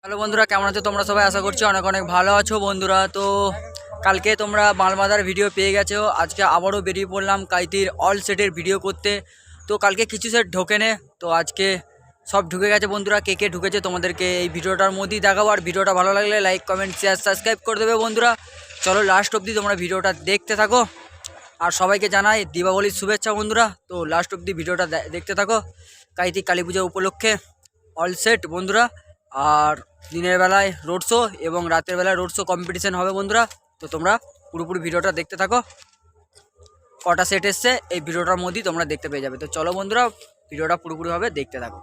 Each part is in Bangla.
হ্যালো বন্ধুরা, কেমন আছো তোমরা সবাই? আশা করছি অনেক অনেক ভালো আছো বন্ধুরা। তো কালকে তোমরা মালমাদার ভিডিও পেয়ে গেছো, আজকে আবারও বেরিয়ে পড়লাম কাইতির অল সেটের ভিডিও করতে। তো কালকে কিছু সেট ঢোকেনে, তো আজকে সব ঢুকে গেছে বন্ধুরা। কে কে ঢুকেছে তোমাদেরকে এই ভিডিওটার মধ্যেই দেখাবো। আর ভিডিওটা ভালো লাগলে লাইক কমেন্ট শেয়ার সাবস্ক্রাইব করে দেবে বন্ধুরা। চলো লাস্ট অবধি তোমরা ভিডিওটা দেখতে থাকো। আর সবাইকে জানাই দীপাবলির শুভেচ্ছা বন্ধুরা। তো লাস্ট অবধি ভিডিওটা দেখতে থাকো। কাইতি কালী পূজা উপলক্ষে অল সেট বন্ধুরা। আর দিনের বেলায় রোড শো এবং রাতের বেলায় রোড শো কম্পিটিশান হবে বন্ধুরা। তো তোমরা পুরোপুরি ভিডিওটা দেখতে থাকো। কটা সেট এসছে এই ভিডিওটার মধ্যেই তোমরা দেখতে পেয়ে যাবে। তো চলো বন্ধুরা, ভিডিওটা পুরোপুরিভাবে দেখতে থাকো।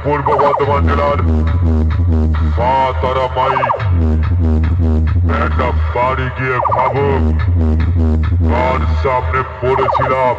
পূর্ব বর্ধমান জেলার মা তারা মাই একটা বাড়ি গিয়ে ভাবো কার সামনে পড়েছিলাম।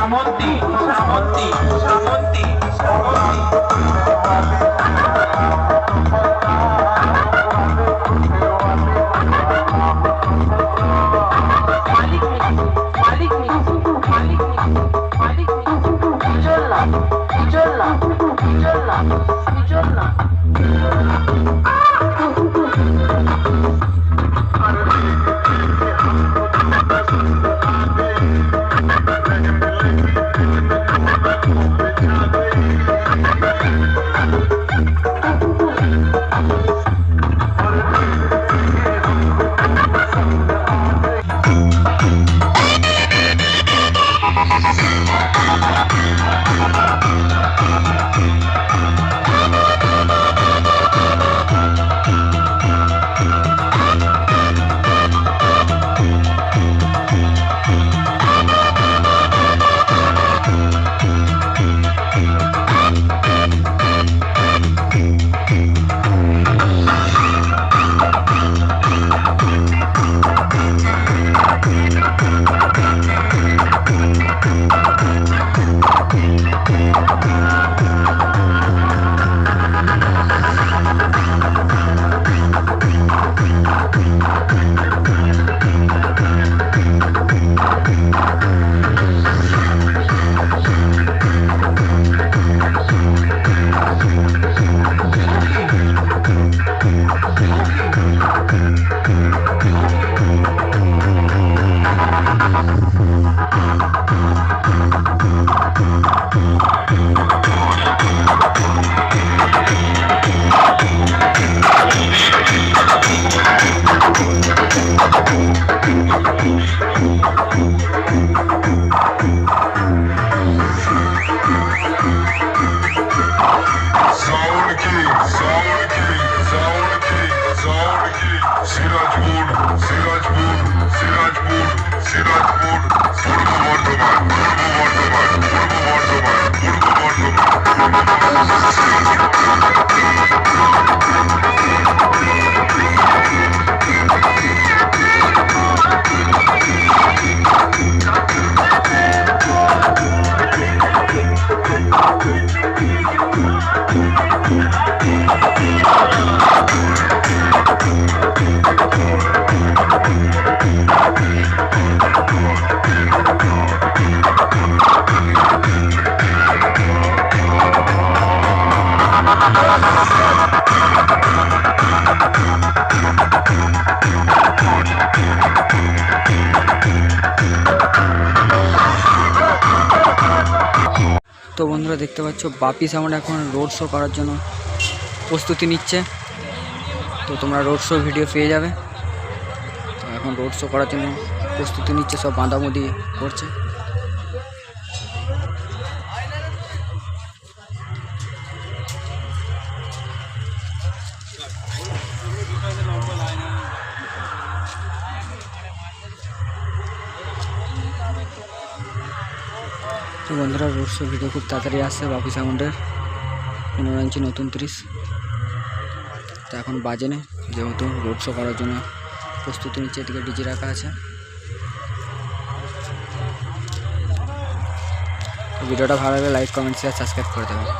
শ্রাবন্তী শ্রাবন্তী শ্রাবন্তী শ্রাবন্তী তো বন্ধুরা দেখতে পাচ্ছ বাপি সাউন্ড এখন রোড শো করার জন্য প্রস্তুতি নিচ্ছে। তো তোমরা রোড শো ভিডিও পেয়ে যাবে। তো এখন রোড শো করার জন্য প্রস্তুতি নিচ্ছে, সব বাঁধামুদি করছে। তো বন্ধুরা রোড শো ভিডিও খুব তাড়াতাড়ি আসছে বাপি সাউন্ডের 15 ইঞ্চি নতুন 30। তো এখন বাজে না, যেহেতু রোড শো করার জন্য প্রস্তুতি নিচ্ছে। এদিকে ডিজি রাখা আছে। তো ভিডিওটা ভালো লাগলে লাইক কমেন্ট শেয়ার সাবস্ক্রাইব করে দেবেন।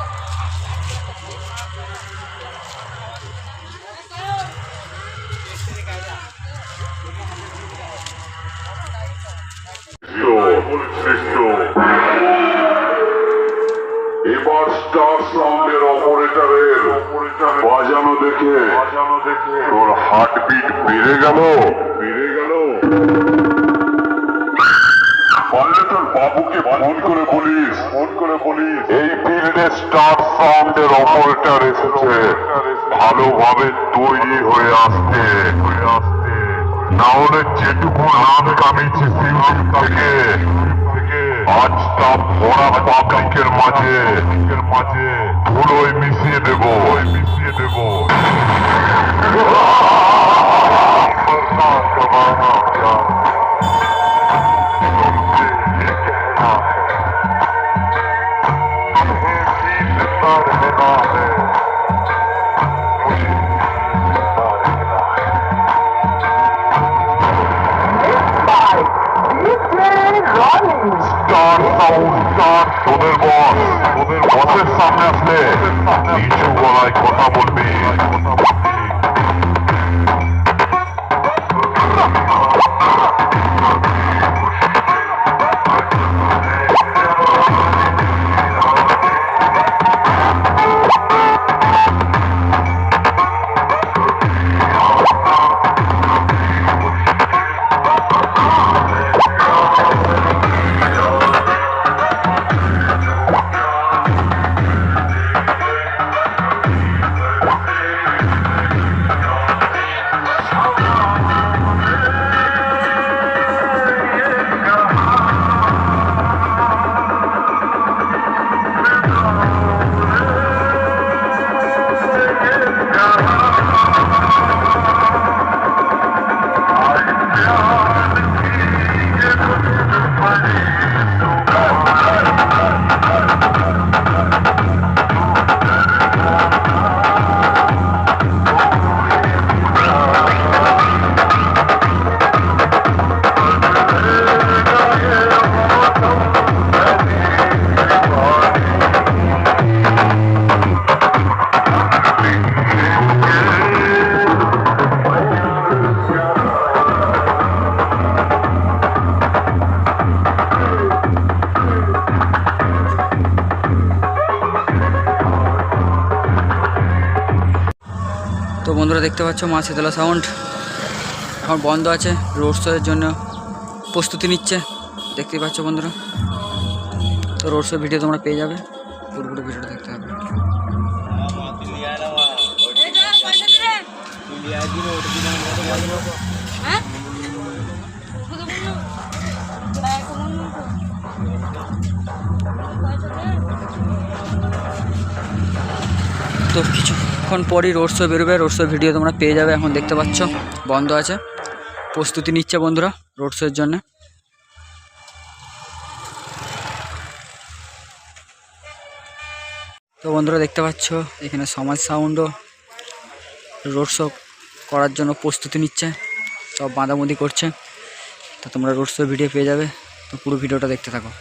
এবার স্টার সাউন্ডের অপারেটরের বাজানো দেখে তোর হার্টবিট বেড়ে গেল। পারলে তোর বাবুকে ফোন করে বলিস এই ফিল্ডে স্টার সাউন্ডের অপারেটর এসেছে, ভালোভাবে তৈরি হয়ে আসতে। না হলে যেটুকু নাম কামিয়েছে সিউটিউব থেকে আজ তা ভরা পাবলিকের মাঝে ধুলোয় মিশিয়ে দেব। স্টার সাউন্ড তোদের বসের সামনে আসলে নিচু গলায় কথা বলবি। তো বন্ধুরা দেখতে পাচ্ছ মা শীতলা সাউন্ড এখন বন্ধ আছে, রোড শোয়ের জন্য প্রস্তুতি নিচ্ছে, দেখতেই পাচ্ছ বন্ধুরা। তো রোড শো ভিডিও তোমরা পেয়ে যাবে, পুরোপুরি ভিডিওটা দেখতে হবে। তো কিছুক্ষণ পরই রোড শো বেরোবে, রোড শো ভিডিও তোমরা পেয়ে যাবে। এখন দেখতে পাচ্ছ বন্ধ আছে, প্রস্তুতি নিচ্ছে বন্ধুরা রোড শোয়ের জন্য। তো বন্ধুরা দেখতে পাচ্ছ এখানে সমাজ সাউন্ডও রোড শো করার জন্য প্রস্তুতি নিচ্ছে, সব বাঁধাবুঁধি করছে। তো তোমরা রোড শো ভিডিও পেয়ে যাবে, তো পুরো ভিডিওটা দেখতে থাকো।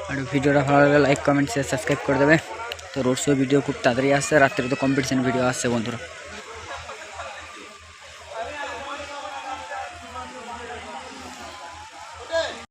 আর ভিডিওটা ভালো লাগলে লাইক কমেন্ট শেয়ার সাবস্ক্রাইব করে দেবে। তো রোড শো ভিডিও খুব তাড়াতাড়ি আসছে, রাত্রে তো কম্পিটিশন ভিডিও আসছে বন্ধুরা।